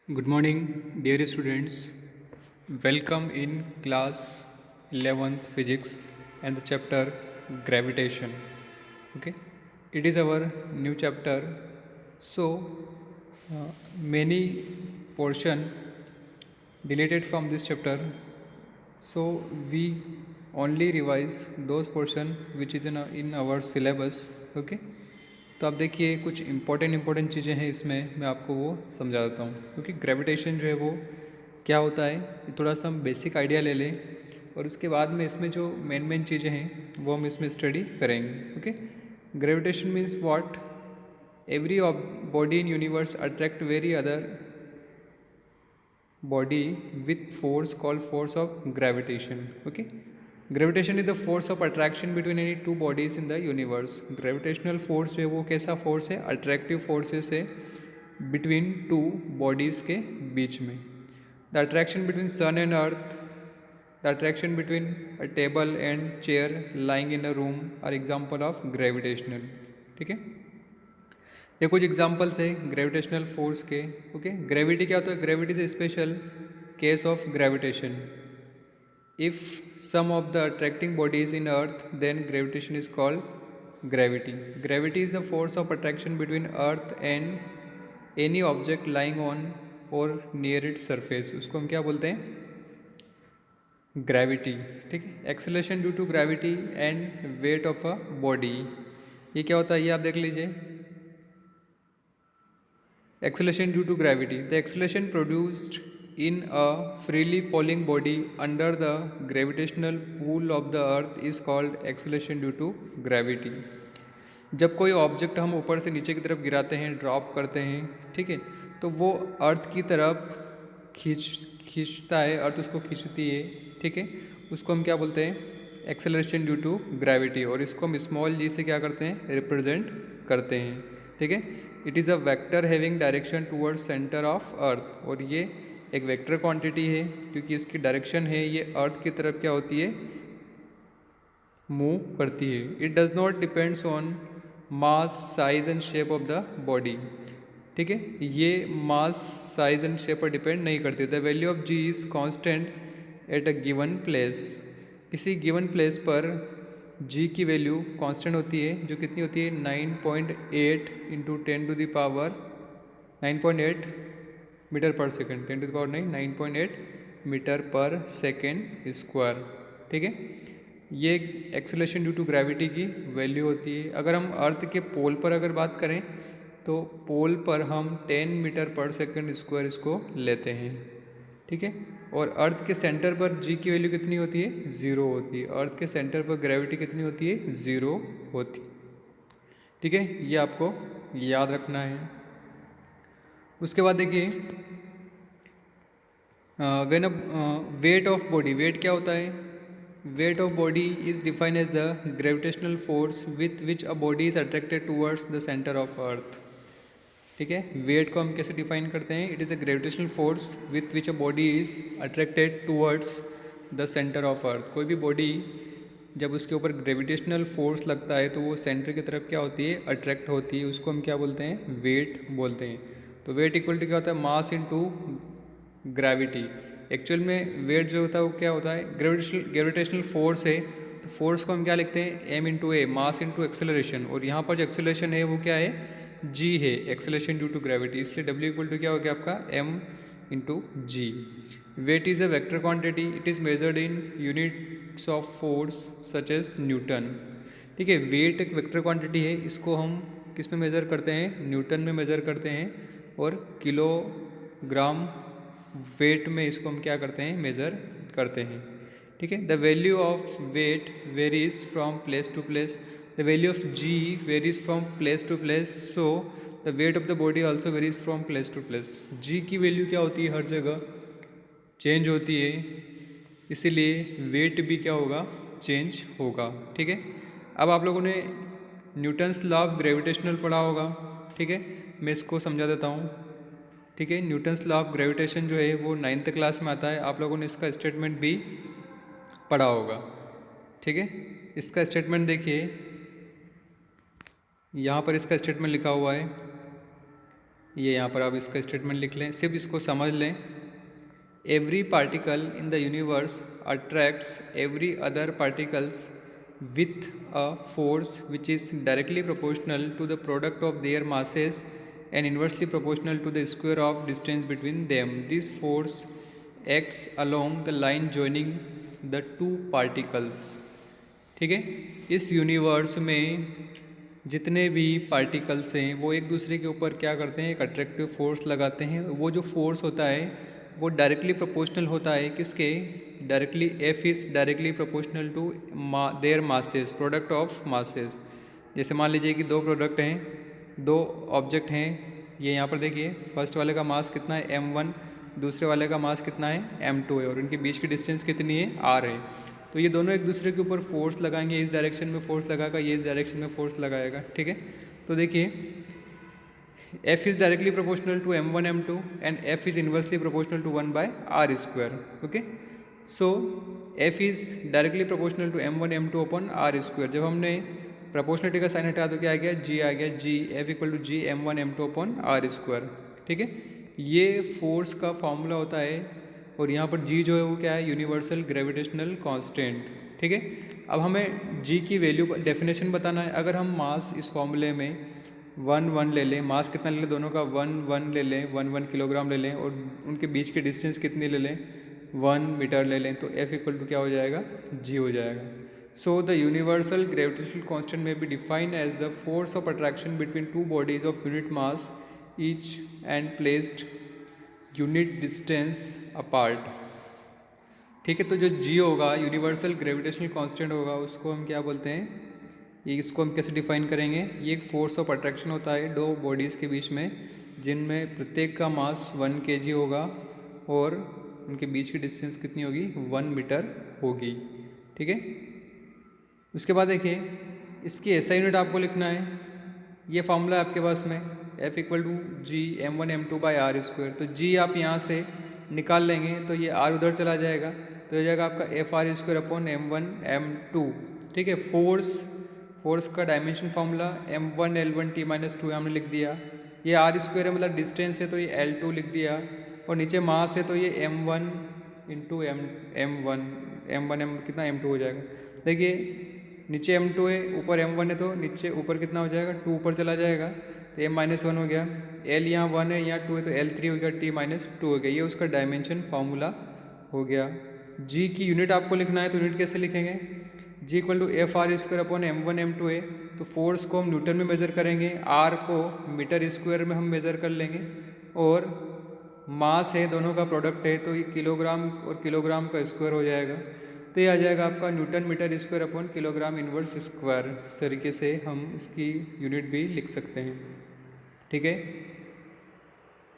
Good morning, dear students. Welcome in class 11th physics and the chapter gravitation. Okay, it is our new chapter. So many portion deleted from this chapter. So we only revise those portion which is in our syllabus. Okay. तो आप देखिए कुछ important चीज़ें हैं इसमें, मैं आपको वो समझा देता हूँ। क्योंकि ग्रेविटेशन जो है वो क्या होता है, ये थोड़ा सा हम बेसिक आइडिया ले लें और उसके बाद में इसमें जो मेन चीज़ें हैं वो हम इसमें स्टडी करेंगे। Okay, gravitation means what? Every body in universe attract very other body with force called force of gravitation. Okay, gravitation is the force of attraction between any two bodies in the universe. Gravitational force जो है वो कैसा force है? Attractive forces है between two bodies के बीच में. The attraction between sun and earth, the attraction between a table and chair lying in a room are example of gravitational. ठीक है, ये कुछ एग्जाम्पल्स है ग्रेविटेशनल फोर्स के। ओके, ग्रेविटी क्या होता है? Gravity is a special case of gravitation. If some of the attracting bodies in earth then gravitation is called gravity. Gravity is the force of attraction between earth and any object lying on or near its surface, उसको हम क्या बोलते हैं? Gravity. ठीक है, acceleration due to gravity and weight of a body, ये क्या होता है ये आप देख लीजिए। Acceleration due to gravity. The acceleration produced in a freely falling body under the gravitational pull of the earth is called acceleration due to gravity. जब कोई ऑब्जेक्ट हम ऊपर से नीचे की तरफ गिराते हैं, ड्रॉप करते हैं, ठीक है, तो वो अर्थ की तरफ खींचता है, अर्थ उसको खींचती है। ठीक है, उसको हम क्या बोलते हैं? एक्सेलरेशन ड्यू टू ग्रेविटी, और इसको हम स्मॉल जी से क्या करते हैं? रिप्रेजेंट करते हैं। ठीक है, it is a vector having direction towards centre of अर्थ, और ये एक वेक्टर क्वांटिटी है क्योंकि इसकी डायरेक्शन है ये अर्थ की तरफ क्या होती है? मूव करती है। It does not depends on mass, size and shape of the body. ठीक है, ये मास, साइज एंड शेप पर डिपेंड नहीं करती। The value of G is constant at a given place. किसी गिवन प्लेस पर जी की वैल्यू कांस्टेंट होती है, जो कितनी होती है? 9.8 इंटू 10⁻⁹ 9.8 मीटर पर सेकेंड, 10⁻⁹ 9.8 मीटर पर सेकेंड स्क्वायर। ठीक है, ये एक्सेलरेशन ड्यू टू ग्रेविटी की वैल्यू होती है। अगर हम अर्थ के पोल पर अगर बात करें तो पोल पर हम 10 मीटर पर सेकेंड स्क्वायर इसको लेते हैं। ठीक है, और अर्थ के सेंटर पर जी की वैल्यू कितनी होती है? 0 होती है। अर्थ के सेंटर पर ग्रेविटी कितनी होती है? 0 होती। ठीक है, ये आपको याद रखना है। उसके बाद देखिए when a weight of body, weight क्या होता है? Weight of body is defined as the gravitational force with which a body is attracted towards the centre of earth. ठीक है, वेट को हम कैसे डिफाइन करते हैं? It is a gravitational force with which a body is attracted towards the centre of earth. कोई भी body जब उसके ऊपर ग्रेविटेशनल फोर्स लगता है तो वो सेंटर की तरफ क्या होती है? अट्रैक्ट होती है, उसको हम क्या बोलते हैं? वेट बोलते हैं। तो वेट इक्वल टू क्या होता है? Mass into gravity. एक्चुअल में वेट जो होता है वो क्या होता है? ग्रेविटेशनल फोर्स है, तो फोर्स को हम क्या लिखते हैं? एम इंटू ए, मास इंटू एक्सेलरेशन, और यहाँ पर जो एक्सेलरेशन है वो क्या है? जी है, एक्सेलरेशन ड्यू टू ग्रेविटी, इसलिए डब्ल्यू इक्वल टू क्या हो गया आपका? M into g. Weight is a vector quantity, it is measured in units of force such as newton. ठीक है, वेट एक वेक्टर क्वांटिटी है, इसको हम किस में मेज़र करते हैं? न्यूटन में मेज़र करते हैं, और किलोग्राम वेट में इसको हम क्या करते हैं? मेज़र करते हैं। ठीक है, the value of weight varies from place to place, the value of ji varies from place to place, so the weight of the body also varies from place to place. जी की value क्या होती है? हर जगह change होती है, इसीलिए wait भी क्या होगा? चेंज होगा। ठीक है, अब आप लोगों ने न्यूटन्स लॉ ऑफ ग्रेविटेशनल पढ़ा होगा। ठीक है, मैं इसको समझा देता हूँ। ठीक है, न्यूटन्स लॉ ऑफ ग्रेविटेशन जो है वो 9th क्लास में आता है, आप लोगों ने इसका स्टेटमेंट भी पढ़ा होगा। ठीक है, इसका स्टेटमेंट देखिए, यहाँ पर इसका स्टेटमेंट लिखा हुआ है। ये यहाँ पर आप इसका स्टेटमेंट लिख लें, सिर्फ इसको समझ लें। Every particle in the universe attracts every other particles with a force which is directly proportional to the product of their masses and inversely proportional to the square of distance between them. This force acts along the line joining the two particles. ठीक है, इस universe में जितने भी particles हैं वो एक दूसरे के ऊपर क्या करते हैं, एक अट्रैक्टिव फोर्स लगाते हैं। वो जो फोर्स होता है वो डायरेक्टली प्रोपोर्शनल होता है किसके, directly F is directly proportional to their masses, product of masses. जैसे मान लीजिए कि दो प्रोडक्ट हैं, दो ऑब्जेक्ट हैं, ये यहाँ पर देखिए फर्स्ट वाले का मास कितना है m1, दूसरे वाले का मास कितना है m2 है, और उनके बीच की डिस्टेंस कितनी है r है। तो ये दोनों एक दूसरे के ऊपर फोर्स लगाएंगे, इस डायरेक्शन में फोर्स लगाएगा, ये इस डायरेक्शन में फोर्स लगाएगा। ठीक है, तो देखिए F is directly proportional to m1 m2 and F is inversely proportional to 1 by r square. Okay, so F is directly proportional to m1 m2 upon r square। जब हमने प्रोपोर्शनलिटी का sign हटा तो क्या आ गया, G आ गया, G F equal to G m1 m2 upon r square. ठीक है, ये फोर्स का फॉर्मूला होता है, और यहाँ पर G जो है वो क्या है, यूनिवर्सल ग्रेविटेशनल कांस्टेंट। ठीक है, अब हमें G की वैल्यू डेफिनेशन बताना है। अगर हम मास इस फॉर्मूले में 1 ले लें, मास कितना ले लें दोनों का 1 ले लें, 1 किलोग्राम ले लें, और उनके बीच की डिस्टेंस कितनी ले लें, 1 मीटर ले लें, तो F इक्वल टू क्या हो जाएगा, G हो जाएगा। So the universal gravitational constant may be defined as the force of attraction between two bodies of unit mass each and placed unit distance apart. ठीक है, तो जो G होगा, यूनिवर्सल ग्रेविटेशनल कांस्टेंट होगा, उसको हम क्या बोलते हैं, ये इसको हम कैसे डिफाइन करेंगे, ये एक फोर्स ऑफ अट्रैक्शन होता है दो बॉडीज़ के बीच में, जिनमें प्रत्येक का मास 1 kg होगा और उनके बीच की डिस्टेंस कितनी होगी, 1 मीटर होगी। ठीक है, उसके बाद देखिए इसकी एसआई यूनिट आपको लिखना है, ये फार्मूला है आपके पास में, F equal to G m1 m2 by R square. तो G आप यहाँ से निकाल लेंगे तो ये R उधर चला जाएगा, तो हो जाएगा आपका F R square upon m1 m2। ठीक है, फोर्स का dimension formula m1 L1 T minus 2 हमने लिख दिया, ये आर स्क्वायर है मतलब डिस्टेंस है तो ये L2 लिख दिया, और नीचे मास है तो ये m1 इंटू m1 कितना m2 हो जाएगा। देखिए नीचे m2 है, ऊपर m1 है, तो नीचे ऊपर कितना हो जाएगा, 2 ऊपर चला जाएगा, तो m-1 हो गया, L यहाँ 1 है यहाँ 2 है, तो L3 हो गया, T माइनस 2 हो गया। ये उसका डायमेंशन फार्मूला हो गया। G की यूनिट आपको लिखना है, तो यूनिट कैसे लिखेंगे, G equal to F R square upon m1 m2 है, तो फोर्स को हम न्यूटन में मेज़र करेंगे, R को मीटर स्क्वायर में हम मेज़र कर लेंगे, और मास है दोनों का प्रोडक्ट है तो ये किलोग्राम और किलोग्राम का स्क्वायर हो जाएगा, तो ये आ जाएगा आपका newton metre square upon kilogram inverse square. इस तरीके से हम इसकी यूनिट भी लिख सकते हैं। ठीक है,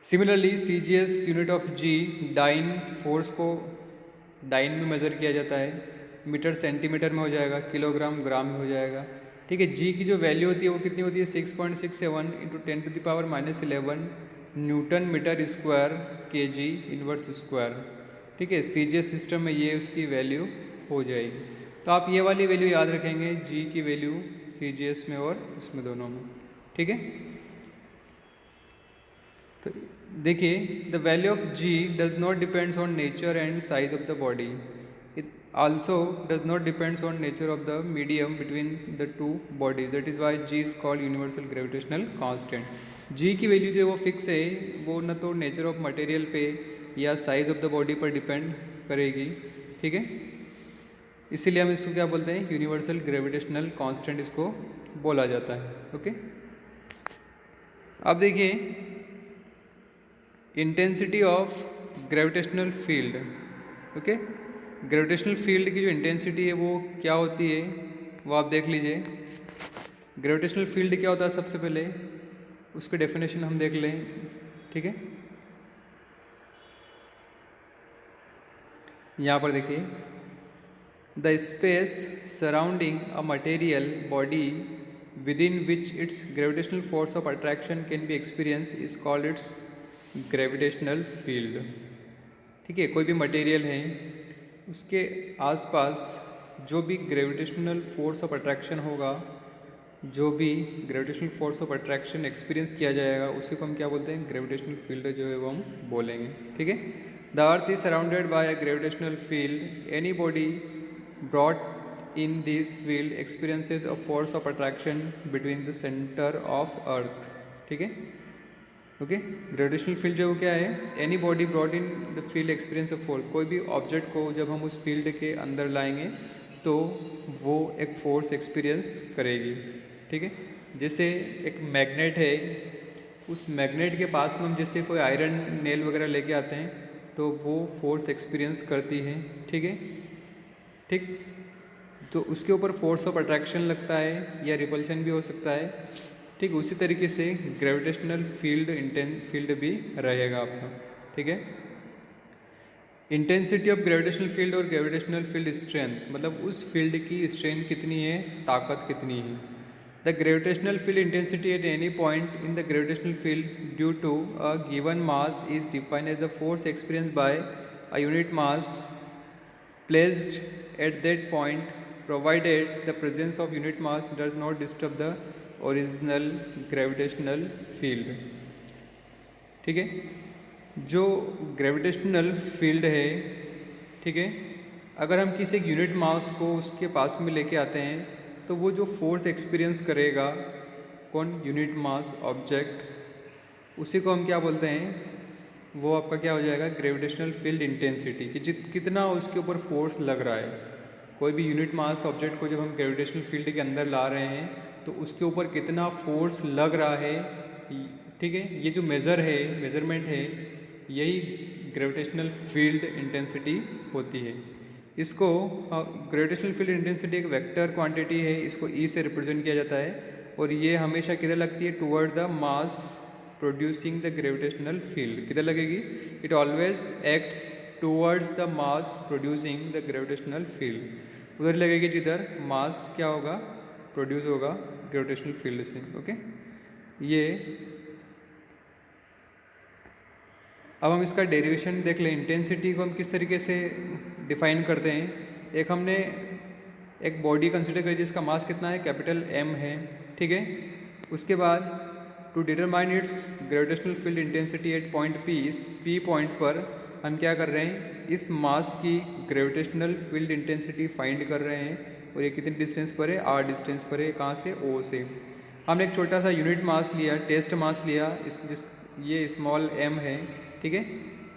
similarly CGS unit of G, dyne, force को डाइन में मेज़र किया जाता है, मीटर सेंटीमीटर में हो जाएगा, किलोग्राम ग्राम में हो जाएगा। ठीक है, G की जो वैल्यू होती है वो कितनी होती है, 6.67 into 10⁻⁻11 newton metre square kg inverse square. ठीक है, CGS सिस्टम में ये उसकी वैल्यू हो जाएगी। तो आप ये वाली वैल्यू याद रखेंगे, G की वैल्यू CGS में और इसमें दोनों में। ठीक है, तो देखिए the value of G does not depends on nature and size of the body, it also does not depends on nature of the medium between the two bodies, that is why G is called universal gravitational constant. G की value जो है वो fix है, वो न तो nature of material पे या साइज ऑफ द बॉडी पर डिपेंड करेगी। ठीक है, इसीलिए हम इसको क्या बोलते हैं, यूनिवर्सल ग्रेविटेशनल कांस्टेंट इसको बोला जाता है। ओके, अब देखिए intensity of gravitational field. Okay, gravitational field की जो इंटेंसिटी है वो क्या होती है वो आप देख लीजिए। ग्रेविटेशनल फील्ड क्या होता है, सबसे पहले उसकी डेफिनेशन हम देख लें। ठीक है, यहाँ पर देखिए, the space surrounding a material body within which it's gravitational force of attraction can be experience is called its gravitational field. ठीक है, कोई भी मटेरियल है उसके आसपास जो भी ग्रेविटेशनल फोर्स ऑफ अट्रैक्शन होगा जो भी gravitational force of attraction experience किया जाएगा उसी को हम क्या बोलते हैं, ग्रेविटेशनल फील्ड जो है वो हम बोलेंगे। ठीक है, the earth is surrounded by a gravitational field, any body brought in this field experiences a force of attraction between the centre of earth. ठीक है, ओके, ग्रेविटेशनल फील्ड जो क्या है, any body brought in the field experience of force, कोई भी object को जब हम उस फील्ड के अंदर लाएंगे तो वो एक फोर्स एक्सपीरियंस करेगी। ठीक है, जैसे एक मैग्नेट है, उस मैग्नेट के पास में हम जैसे कोई आयरन नेल वगैरह लेके आते हैं तो वो फोर्स एक्सपीरियंस करती है। ठीक है, ठीक, तो उसके ऊपर फोर्स ऑफ अट्रैक्शन लगता है या रिपल्शन भी हो सकता है। ठीक, उसी तरीके से ग्रेविटेशनल फील्ड भी रहेगा आपका। ठीक है, इंटेंसिटी ऑफ ग्रेविटेशनल फील्ड और ग्रेविटेशनल फील्ड स्ट्रेंथ, मतलब उस फील्ड की स्ट्रेंथ कितनी है, ताकत कितनी है। The gravitational field intensity at any point in the gravitational field due to a given mass is defined as the force experience by a unit mass placed at that point provided the presence of unit mass does not disturb the original gravitational field। ठीक है, जो gravitational field है, ठीक है, अगर हम किसी एक यूनिट मास को उसके पास में लेके आते हैं तो वो जो फोर्स एक्सपीरियंस करेगा, कौन, यूनिट मास ऑब्जेक्ट, उसी को हम क्या बोलते हैं, वो आपका क्या हो जाएगा, ग्रेविटेशनल फील्ड इंटेंसिटी, कि कितना उसके ऊपर फोर्स लग रहा है। कोई भी यूनिट मास ऑब्जेक्ट को जब हम ग्रेविटेशनल फील्ड के अंदर ला रहे हैं तो उसके ऊपर कितना फोर्स लग रहा है। ठीक है, ये जो मेज़रमेंट है यही ग्रेविटेशनल फील्ड इंटेंसिटी होती है। इसको ग्रेविटेशनल फील्ड इंटेंसिटी एक वेक्टर क्वांटिटी है, इसको ई से रिप्रेजेंट किया जाता है और ये हमेशा किधर लगती है, toward the mass producing the gravitational field. किधर लगेगी, it always acts towards the mass producing the gravitational field, उधर लगेगी जिधर मास क्या होगा, प्रोड्यूस होगा ग्रेविटेशनल फील्ड से। ओके, ये अब हम इसका डेरिवेशन देख लें। इंटेंसिटी को हम किस तरीके से डिफाइन करते हैं। एक हमने एक बॉडी कंसिडर करी जिसका मास कितना है, कैपिटल M है। ठीक है, उसके बाद to determine its gravitational field intensity at point P, इस P पॉइंट पर हम क्या कर रहे हैं, इस मास की ग्रेविटेशनल फील्ड इंटेंसिटी फाइंड कर रहे हैं और ये कितने डिस्टेंस पर है, R डिस्टेंस पर है। कहाँ से, O से। हमने एक छोटा सा यूनिट मास लिया, टेस्ट मास लिया, ये स्मॉल m है। ठीक है,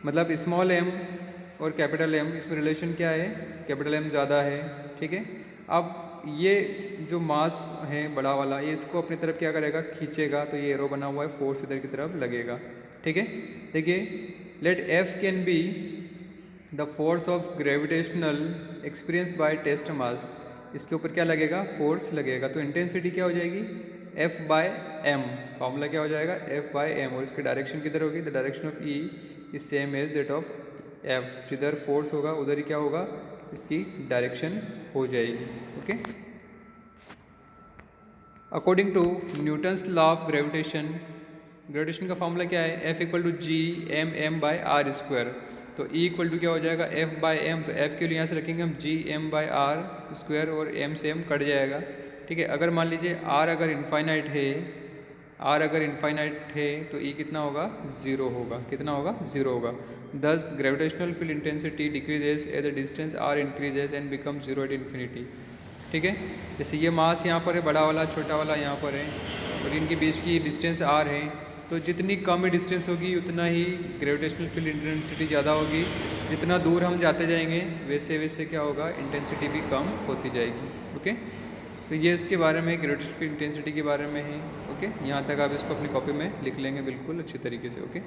मतलब स्मॉल m और कैपिटल M, इसमें रिलेशन क्या है, कैपिटल M ज़्यादा है। ठीक है, अब ये जो मास है बड़ा वाला, ये इसको अपनी तरफ क्या करेगा, खींचेगा, तो ये एरो बना हुआ है, फोर्स इधर की तरफ लगेगा। ठीक है, देखिए, let F can be the force of gravitational experience by test mass, इसके ऊपर क्या लगेगा, फोर्स लगेगा, तो इंटेंसिटी क्या हो जाएगी, F by M, फॉर्मूला क्या हो जाएगा, F by M, और इसकी डायरेक्शन किधर होगी, the direction of E is same as that of F, जिधर फोर्स होगा उधर ही क्या होगा, इसकी डायरेक्शन हो जाएगी। Okay, according to Newton's law of gravitation, gravitation का फॉर्मूला क्या है, F equal to G M M by R square, तो E इक्वल टू क्या हो जाएगा, F बाई एम, तो F के लिए यहाँ से रखेंगे हम G M by R square और M से M कट जाएगा। ठीक है, अगर मान लीजिए R अगर इनफाइनाइट है तो E कितना होगा, ज़ीरो होगा। कितना होगा, ज़ीरो होगा। Thus gravitational field intensity decreases as the distance R increases and become zero at infinity. ठीक है, जैसे ये मास यहाँ पर है, बड़ा वाला छोटा वाला यहाँ पर है, और इनके बीच की डिस्टेंस R है, तो जितनी कम डिस्टेंस होगी उतना ही ग्रेविटेशनल फील्ड इंटेंसिटी ज़्यादा होगी। जितना दूर हम जाते जाएंगे वैसे वैसे क्या होगा, इंटेंसिटी भी कम होती जाएगी। ओके, तो ये इसके बारे में, ग्रेविटेशनल फील्ड इंटेंसिटी के बारे में है। ओके, यहाँ तक आप इसको अपनी कॉपी में लिख लेंगे बिल्कुल अच्छी तरीके से। ओके।